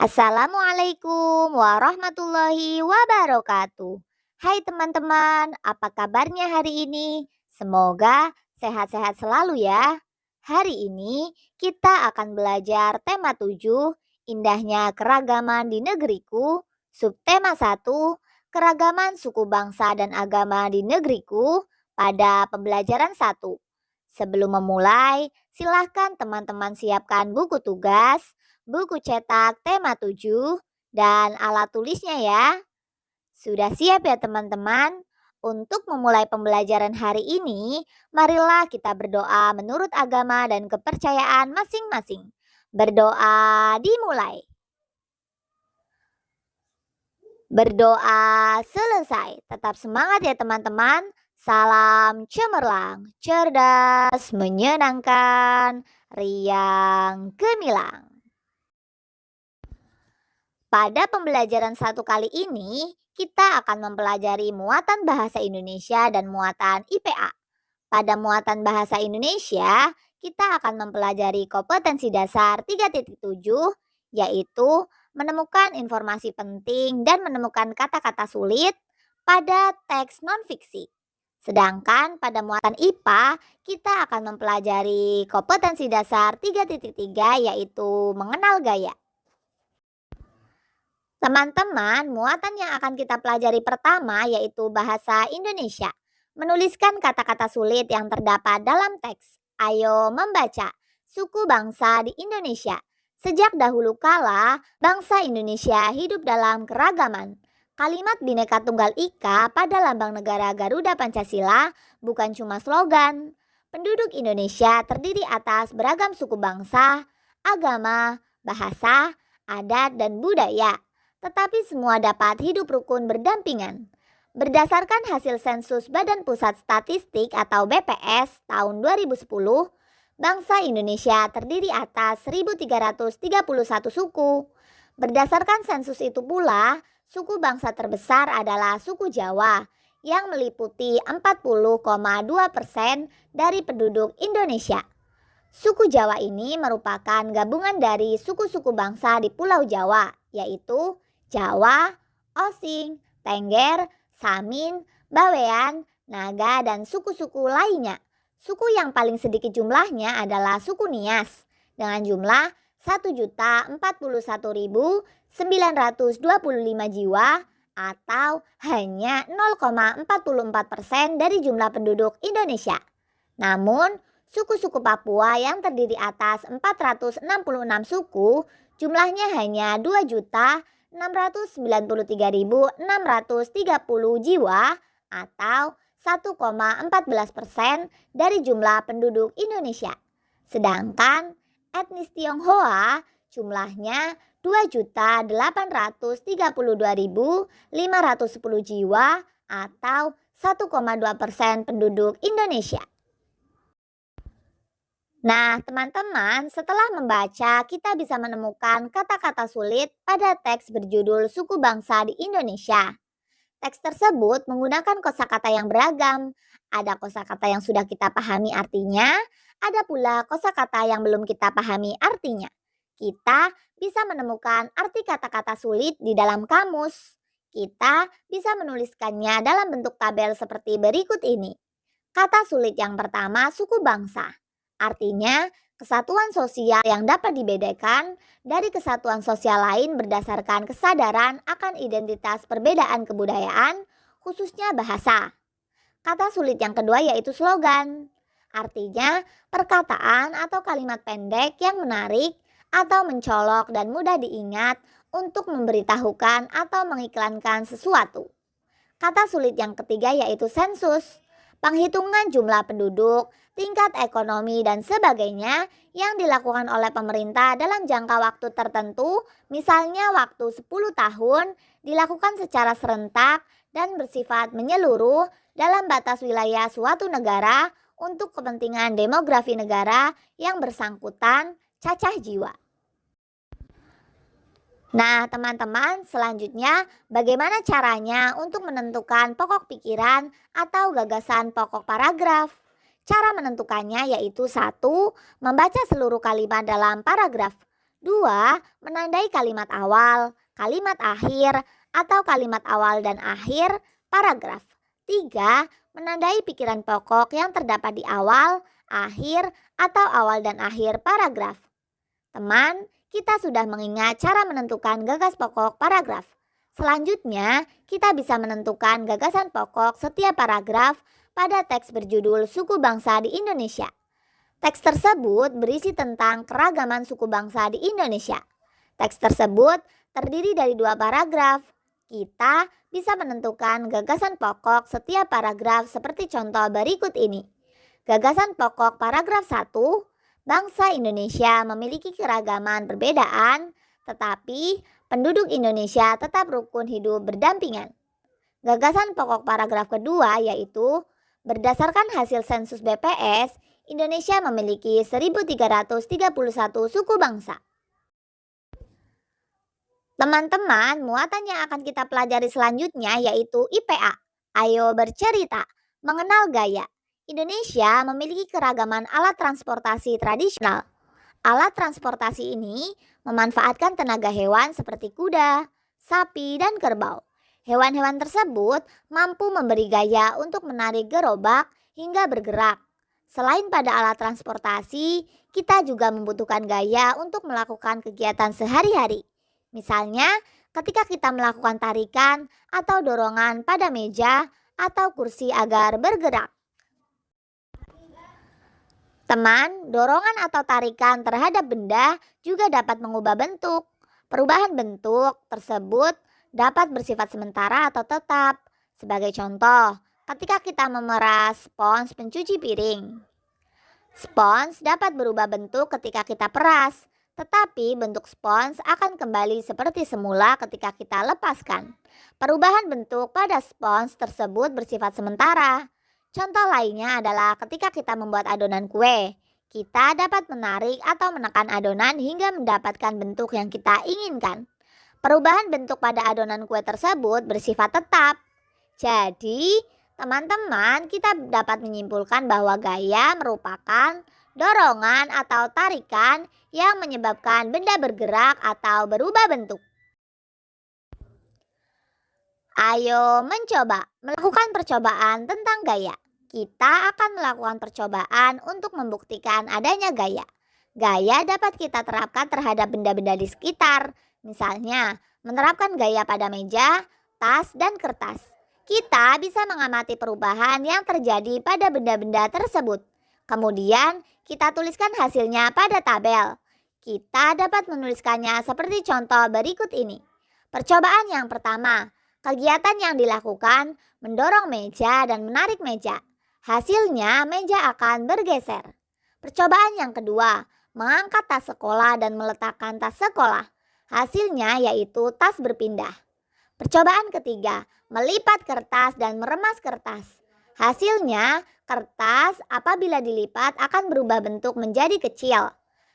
Assalamualaikum warahmatullahi wabarakatuh. Hai teman-teman, apa kabarnya hari ini? Semoga sehat-sehat selalu ya. Hari ini kita akan belajar tema 7, indahnya keragaman di negeriku, subtema 1, keragaman suku bangsa dan agama di negeriku pada pembelajaran 1. Sebelum memulai, silahkan teman-teman siapkan buku tugas, buku cetak tema 7, dan alat tulisnya ya. Sudah siap ya teman-teman? Untuk memulai pembelajaran hari ini, marilah kita berdoa menurut agama dan kepercayaan masing-masing. Berdoa dimulai. Berdoa selesai. Tetap semangat ya teman-teman. Salam cemerlang, cerdas, menyenangkan, riang, gemilang. Pada pembelajaran 1 kali ini, kita akan mempelajari muatan bahasa Indonesia dan muatan IPA. Pada muatan bahasa Indonesia, kita akan mempelajari kompetensi dasar 3.7, yaitu menemukan informasi penting dan menemukan kata-kata sulit pada teks non-fiksi. Sedangkan pada muatan IPA, kita akan mempelajari kompetensi dasar 3.3, yaitu mengenal gaya. Teman-teman, muatan yang akan kita pelajari pertama yaitu bahasa Indonesia. Menuliskan kata-kata sulit yang terdapat dalam teks. Ayo membaca. Suku bangsa di Indonesia. Sejak dahulu kala, bangsa Indonesia hidup dalam keragaman. Kalimat Bhinneka Tunggal Ika pada lambang negara Garuda Pancasila bukan cuma slogan. Penduduk Indonesia terdiri atas beragam suku bangsa, agama, bahasa, adat, dan budaya. Tetapi semua dapat hidup rukun berdampingan. Berdasarkan hasil sensus Badan Pusat Statistik atau BPS tahun 2010, bangsa Indonesia terdiri atas 1.331 suku. Berdasarkan sensus itu pula, suku bangsa terbesar adalah suku Jawa yang meliputi 40,2% dari penduduk Indonesia. Suku Jawa ini merupakan gabungan dari suku-suku bangsa di Pulau Jawa, yaitu Jawa, Osing, Tengger, Samin, Bawean, Naga, dan suku-suku lainnya. Suku yang paling sedikit jumlahnya adalah suku Nias dengan jumlah 1.041.925 jiwa atau hanya 0,44% dari jumlah penduduk Indonesia. Namun, suku-suku Papua yang terdiri atas 466 suku jumlahnya hanya 2.693.630 jiwa atau 1,14% dari jumlah penduduk Indonesia. Sedangkan etnis Tionghoa jumlahnya 2.832.510 jiwa atau 1,2% penduduk Indonesia. Nah, teman-teman, setelah membaca, kita bisa menemukan kata-kata sulit pada teks berjudul Suku Bangsa di Indonesia. Teks tersebut menggunakan kosakata yang beragam. Ada kosakata yang sudah kita pahami artinya, ada pula kosakata yang belum kita pahami artinya. Kita bisa menemukan arti kata-kata sulit di dalam kamus. Kita bisa menuliskannya dalam bentuk tabel seperti berikut ini. Kata sulit yang pertama, suku bangsa. Artinya, kesatuan sosial yang dapat dibedakan dari kesatuan sosial lain berdasarkan kesadaran akan identitas perbedaan kebudayaan, khususnya bahasa. Kata sulit yang kedua yaitu slogan. Artinya, perkataan atau kalimat pendek yang menarik atau mencolok dan mudah diingat untuk memberitahukan atau mengiklankan sesuatu. Kata sulit yang ketiga yaitu sensus. Penghitungan jumlah penduduk, tingkat ekonomi, dan sebagainya yang dilakukan oleh pemerintah dalam jangka waktu tertentu, misalnya waktu 10 tahun, dilakukan secara serentak dan bersifat menyeluruh dalam batas wilayah suatu negara untuk kepentingan demografi negara yang bersangkutan cacah jiwa. Nah, teman-teman, selanjutnya bagaimana caranya untuk menentukan pokok pikiran atau gagasan pokok paragraf? Cara menentukannya yaitu 1. Membaca seluruh kalimat dalam paragraf. 2. Menandai kalimat awal, kalimat akhir, atau kalimat awal dan akhir paragraf. 3. Menandai pikiran pokok yang terdapat di awal, akhir, atau awal dan akhir paragraf. Teman, kita sudah mengingat cara menentukan gagas pokok paragraf. Selanjutnya, kita bisa menentukan gagasan pokok setiap paragraf pada teks berjudul Suku Bangsa di Indonesia. Teks tersebut berisi tentang keragaman suku bangsa di Indonesia. Teks tersebut terdiri dari 2 paragraf. Kita bisa menentukan gagasan pokok setiap paragraf seperti contoh berikut ini. Gagasan pokok paragraf 1, bangsa Indonesia memiliki keragaman perbedaan, tetapi penduduk Indonesia tetap rukun hidup berdampingan. Gagasan pokok paragraf kedua yaitu, berdasarkan hasil sensus BPS, Indonesia memiliki 1331 suku bangsa. Teman-teman, muatan yang akan kita pelajari selanjutnya yaitu IPA. Ayo bercerita, mengenal gaya. Indonesia memiliki keragaman alat transportasi tradisional. Alat transportasi ini memanfaatkan tenaga hewan seperti kuda, sapi, dan kerbau. Hewan-hewan tersebut mampu memberi gaya untuk menarik gerobak hingga bergerak. Selain pada alat transportasi, kita juga membutuhkan gaya untuk melakukan kegiatan sehari-hari. Misalnya, ketika kita melakukan tarikan atau dorongan pada meja atau kursi agar bergerak. Teman, dorongan atau tarikan terhadap benda juga dapat mengubah bentuk. Perubahan bentuk tersebut dapat bersifat sementara atau tetap. Sebagai contoh, ketika kita memeras spons pencuci piring. Spons dapat berubah bentuk ketika kita peras, tetapi bentuk spons akan kembali seperti semula ketika kita lepaskan. Perubahan bentuk pada spons tersebut bersifat sementara. Contoh lainnya adalah ketika kita membuat adonan kue. Kita dapat menarik atau menekan adonan hingga mendapatkan bentuk yang kita inginkan. Perubahan bentuk pada adonan kue tersebut bersifat tetap. Jadi, teman-teman, kita dapat menyimpulkan bahwa gaya merupakan dorongan atau tarikan yang menyebabkan benda bergerak atau berubah bentuk. Ayo mencoba melakukan percobaan tentang gaya. Kita akan melakukan percobaan untuk membuktikan adanya gaya. Gaya dapat kita terapkan terhadap benda-benda di sekitar. Misalnya, menerapkan gaya pada meja, tas, dan kertas. Kita bisa mengamati perubahan yang terjadi pada benda-benda tersebut. Kemudian, kita tuliskan hasilnya pada tabel. Kita dapat menuliskannya seperti contoh berikut ini. Percobaan yang pertama, kegiatan yang dilakukan mendorong meja dan menarik meja. Hasilnya meja akan bergeser. Percobaan yang kedua, mengangkat tas sekolah dan meletakkan tas sekolah. Hasilnya yaitu tas berpindah. Percobaan ketiga, melipat kertas dan meremas kertas. Hasilnya, kertas apabila dilipat akan berubah bentuk menjadi kecil.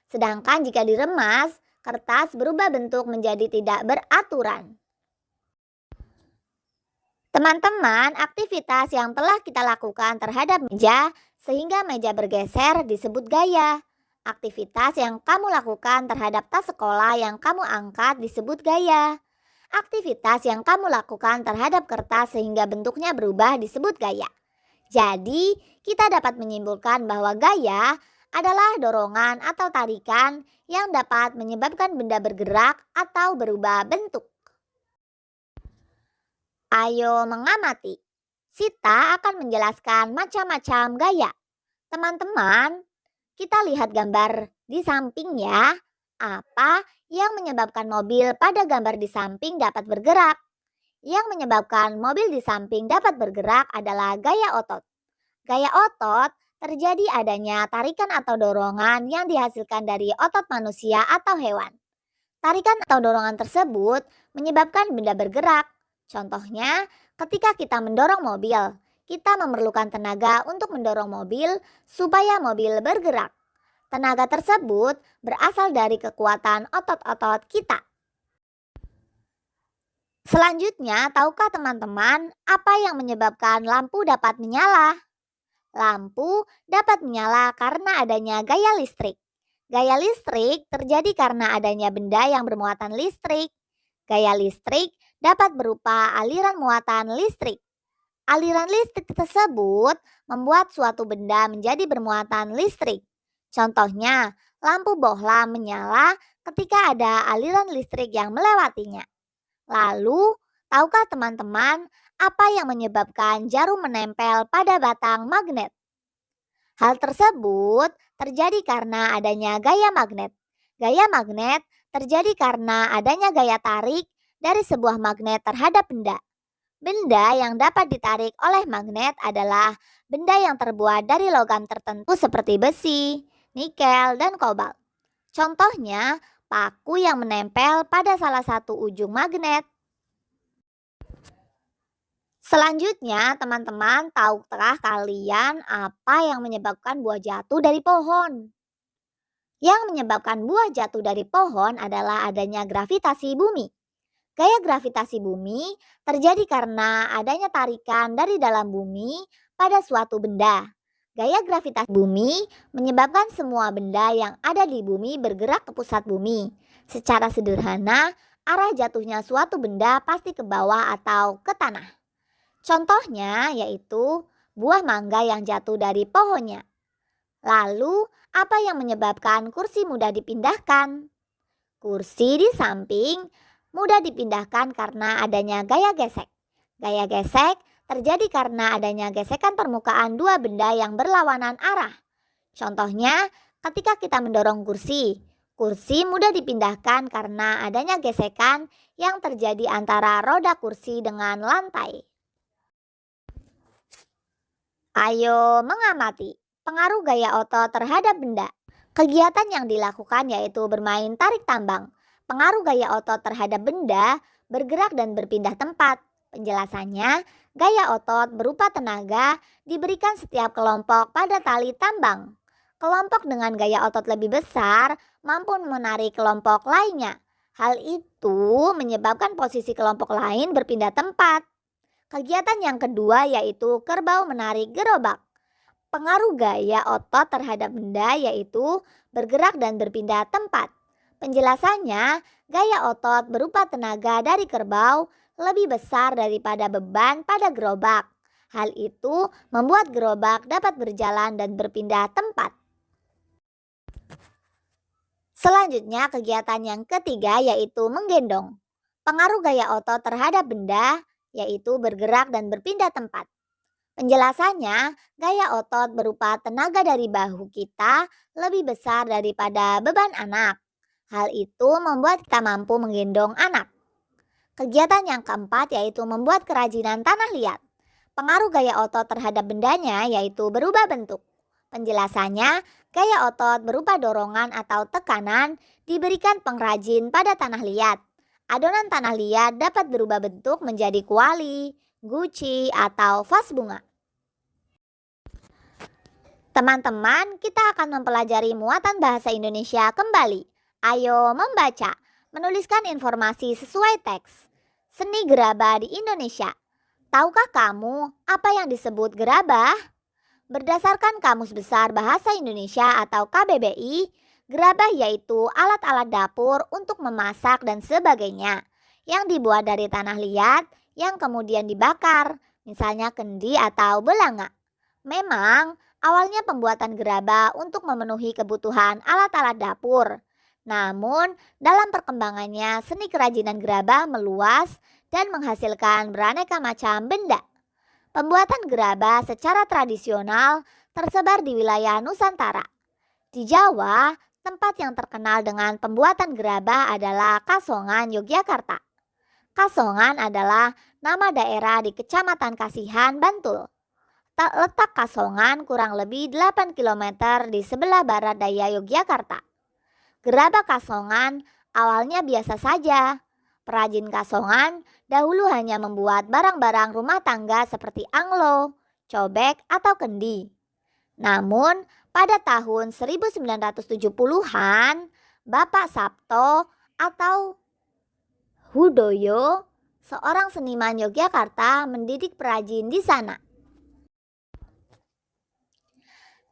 Sedangkan jika diremas, kertas berubah bentuk menjadi tidak beraturan. Teman-teman, aktivitas yang telah kita lakukan terhadap meja sehingga meja bergeser disebut gaya. Aktivitas yang kamu lakukan terhadap tas sekolah yang kamu angkat disebut gaya. Aktivitas yang kamu lakukan terhadap kertas sehingga bentuknya berubah disebut gaya. Jadi, kita dapat menyimpulkan bahwa gaya adalah dorongan atau tarikan yang dapat menyebabkan benda bergerak atau berubah bentuk. Ayo mengamati. Sita akan menjelaskan macam-macam gaya. Teman-teman, kita lihat gambar di samping ya. Apa yang menyebabkan mobil pada gambar di samping dapat bergerak? Yang menyebabkan mobil di samping dapat bergerak adalah gaya otot. Gaya otot terjadi adanya tarikan atau dorongan yang dihasilkan dari otot manusia atau hewan. Tarikan atau dorongan tersebut menyebabkan benda bergerak. Contohnya, ketika kita mendorong mobil, kita memerlukan tenaga untuk mendorong mobil supaya mobil bergerak. Tenaga tersebut berasal dari kekuatan otot-otot kita. Selanjutnya, tahukah teman-teman apa yang menyebabkan lampu dapat menyala? Lampu dapat menyala karena adanya gaya listrik. Gaya listrik terjadi karena adanya benda yang bermuatan listrik. Gaya listrik dapat berupa aliran muatan listrik. Aliran listrik tersebut membuat suatu benda menjadi bermuatan listrik. Contohnya, lampu bohlam menyala ketika ada aliran listrik yang melewatinya. Lalu, tahukah teman-teman apa yang menyebabkan jarum menempel pada batang magnet? Hal tersebut terjadi karena adanya gaya magnet. Gaya magnet terjadi karena adanya gaya tarik dari sebuah magnet terhadap benda. Benda yang dapat ditarik oleh magnet adalah benda yang terbuat dari logam tertentu seperti besi, nikel, dan kobalt. Contohnya, paku yang menempel pada salah satu ujung magnet. Selanjutnya, teman-teman, tahukah kalian apa yang menyebabkan buah jatuh dari pohon? Yang menyebabkan buah jatuh dari pohon adalah adanya gravitasi bumi. Gaya gravitasi bumi terjadi karena adanya tarikan dari dalam bumi pada suatu benda. Gaya gravitasi bumi menyebabkan semua benda yang ada di bumi bergerak ke pusat bumi. Secara sederhana, arah jatuhnya suatu benda pasti ke bawah atau ke tanah. Contohnya yaitu buah mangga yang jatuh dari pohonnya. Lalu, apa yang menyebabkan kursi mudah dipindahkan? Kursi di samping mudah dipindahkan karena adanya gaya gesek. Gaya gesek terjadi karena adanya gesekan permukaan dua benda yang berlawanan arah. Contohnya, ketika kita mendorong kursi, kursi mudah dipindahkan karena adanya gesekan yang terjadi antara roda kursi dengan lantai. Ayo mengamati pengaruh gaya otot terhadap benda. Kegiatan yang dilakukan yaitu bermain tarik tambang. Pengaruh gaya otot terhadap benda bergerak dan berpindah tempat. Penjelasannya, gaya otot berupa tenaga diberikan setiap kelompok pada tali tambang. Kelompok dengan gaya otot lebih besar mampu menarik kelompok lainnya. Hal itu menyebabkan posisi kelompok lain berpindah tempat. Kegiatan yang kedua yaitu kerbau menarik gerobak. Pengaruh gaya otot terhadap benda yaitu bergerak dan berpindah tempat. Penjelasannya, gaya otot berupa tenaga dari kerbau lebih besar daripada beban pada gerobak. Hal itu membuat gerobak dapat berjalan dan berpindah tempat. Selanjutnya, kegiatan yang ketiga yaitu menggendong. Pengaruh gaya otot terhadap benda yaitu bergerak dan berpindah tempat. Penjelasannya, gaya otot berupa tenaga dari bahu kita lebih besar daripada beban anak. Hal itu membuat kita mampu menggendong anak. Kegiatan yang keempat yaitu membuat kerajinan tanah liat. Pengaruh gaya otot terhadap bendanya yaitu berubah bentuk. Penjelasannya, gaya otot berupa dorongan atau tekanan diberikan pengrajin pada tanah liat. Adonan tanah liat dapat berubah bentuk menjadi kuali, guci, atau vas bunga. Teman-teman, kita akan mempelajari muatan bahasa Indonesia kembali. Ayo membaca, menuliskan informasi sesuai teks. Seni gerabah di Indonesia. Tahukah kamu apa yang disebut gerabah? Berdasarkan Kamus Besar Bahasa Indonesia atau KBBI, gerabah yaitu alat-alat dapur untuk memasak dan sebagainya yang dibuat dari tanah liat yang kemudian dibakar, misalnya kendi atau belanga. Memang awalnya pembuatan gerabah untuk memenuhi kebutuhan alat-alat dapur. Namun dalam perkembangannya seni kerajinan gerabah meluas dan menghasilkan beraneka macam benda. Pembuatan gerabah secara tradisional tersebar di wilayah Nusantara. Di Jawa, tempat yang terkenal dengan pembuatan gerabah adalah Kasongan, Yogyakarta. Kasongan adalah nama daerah di Kecamatan Kasihan, Bantul. Letak Kasongan kurang lebih 8 km di sebelah barat daya Yogyakarta. Gerabah Kasongan awalnya biasa saja. Perajin Kasongan dahulu hanya membuat barang-barang rumah tangga seperti anglo, cobek, atau kendi. Namun, pada tahun 1970-an, Bapak Sabto atau Hudoyo, seorang seniman Yogyakarta, mendidik perajin di sana.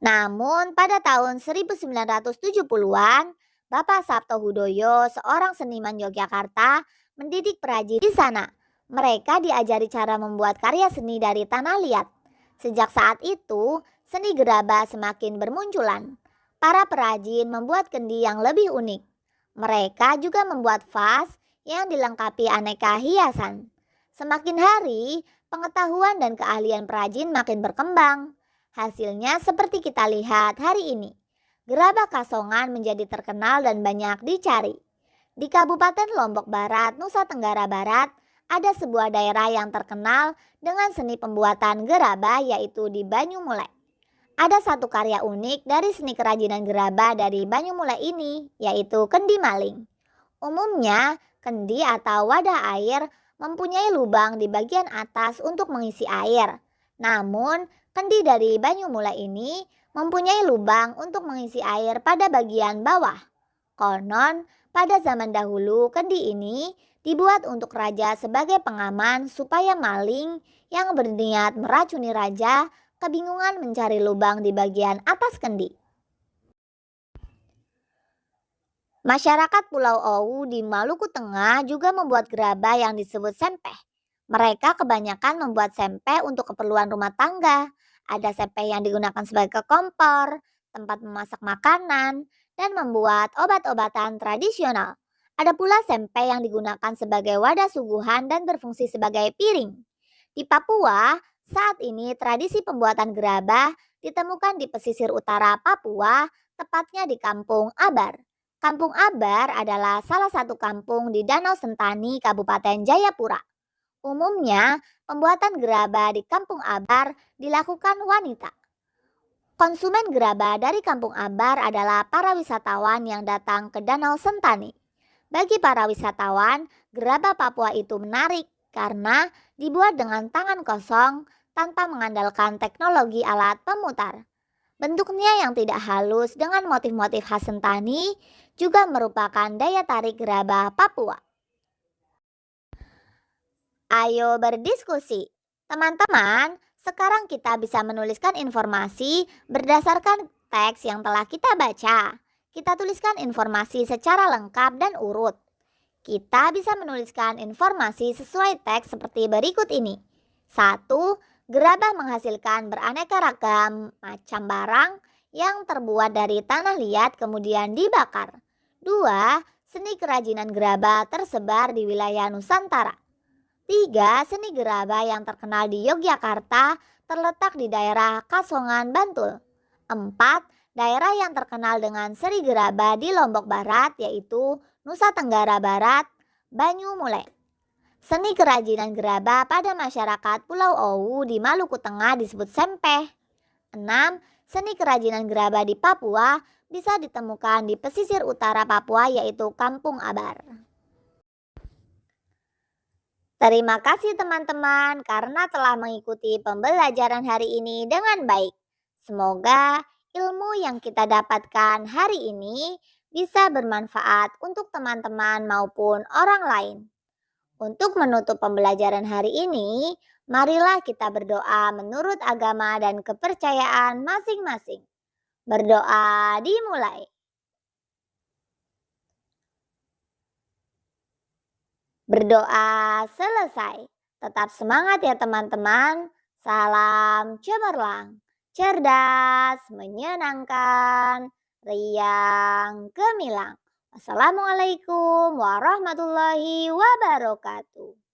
Namun pada tahun 1970-an, Bapak Sabto Hudoyo, seorang seniman Yogyakarta, mendidik perajin di sana. Mereka diajari cara membuat karya seni dari tanah liat. Sejak saat itu, seni gerabah semakin bermunculan. Para perajin membuat kendi yang lebih unik. Mereka juga membuat vas yang dilengkapi aneka hiasan. Semakin hari, pengetahuan dan keahlian perajin makin berkembang. Hasilnya seperti kita lihat hari ini. Gerabah Kasongan menjadi terkenal dan banyak dicari. Di Kabupaten Lombok Barat, Nusa Tenggara Barat, ada sebuah daerah yang terkenal dengan seni pembuatan gerabah, yaitu di Banyumulai. Ada satu karya unik dari seni kerajinan gerabah dari Banyumulai ini, yaitu kendi maling. Umumnya, kendi atau wadah air mempunyai lubang di bagian atas untuk mengisi air. Namun, kendi dari Banyumulai ini mempunyai lubang untuk mengisi air pada bagian bawah. Konon, pada zaman dahulu kendi ini dibuat untuk raja sebagai pengaman supaya maling yang berniat meracuni raja kebingungan mencari lubang di bagian atas kendi. Masyarakat Pulau Owu di Maluku Tengah juga membuat gerabah yang disebut sempeh. Mereka kebanyakan membuat sempeh untuk keperluan rumah tangga. Ada sempeh yang digunakan sebagai kompor, tempat memasak makanan, dan membuat obat-obatan tradisional. Ada pula sempeh yang digunakan sebagai wadah suguhan dan berfungsi sebagai piring. Di Papua, saat ini tradisi pembuatan gerabah ditemukan di pesisir utara Papua, tepatnya di Kampung Abar. Kampung Abar adalah salah satu kampung di Danau Sentani, Kabupaten Jayapura. Umumnya, pembuatan gerabah di Kampung Abar dilakukan wanita. Konsumen gerabah dari Kampung Abar adalah para wisatawan yang datang ke Danau Sentani. Bagi para wisatawan, gerabah Papua itu menarik karena dibuat dengan tangan kosong tanpa mengandalkan teknologi alat pemutar. Bentuknya yang tidak halus dengan motif-motif khas Sentani juga merupakan daya tarik gerabah Papua. Ayo berdiskusi. Teman-teman, sekarang kita bisa menuliskan informasi berdasarkan teks yang telah kita baca. Kita tuliskan informasi secara lengkap dan urut. Kita bisa menuliskan informasi sesuai teks seperti berikut ini. 1. Gerabah menghasilkan beraneka ragam macam barang yang terbuat dari tanah liat kemudian dibakar. 2. Seni kerajinan gerabah tersebar di wilayah Nusantara. 3. Seni gerabah yang terkenal di Yogyakarta terletak di daerah Kasongan, Bantul. 4. Daerah yang terkenal dengan seni gerabah di Lombok Barat yaitu Nusa Tenggara Barat, Banyumulai. Seni kerajinan gerabah pada masyarakat Pulau Owu di Maluku Tengah disebut sempeh. 6. Seni kerajinan gerabah di Papua bisa ditemukan di pesisir utara Papua yaitu Kampung Abar. Terima kasih teman-teman karena telah mengikuti pembelajaran hari ini dengan baik. Semoga ilmu yang kita dapatkan hari ini bisa bermanfaat untuk teman-teman maupun orang lain. Untuk menutup pembelajaran hari ini, marilah kita berdoa menurut agama dan kepercayaan masing-masing. Berdoa dimulai. Berdoa selesai. Tetap semangat ya teman-teman. Salam cemerlang, cerdas, menyenangkan, riang, gemilang. Wassalamualaikum warahmatullahi wabarakatuh.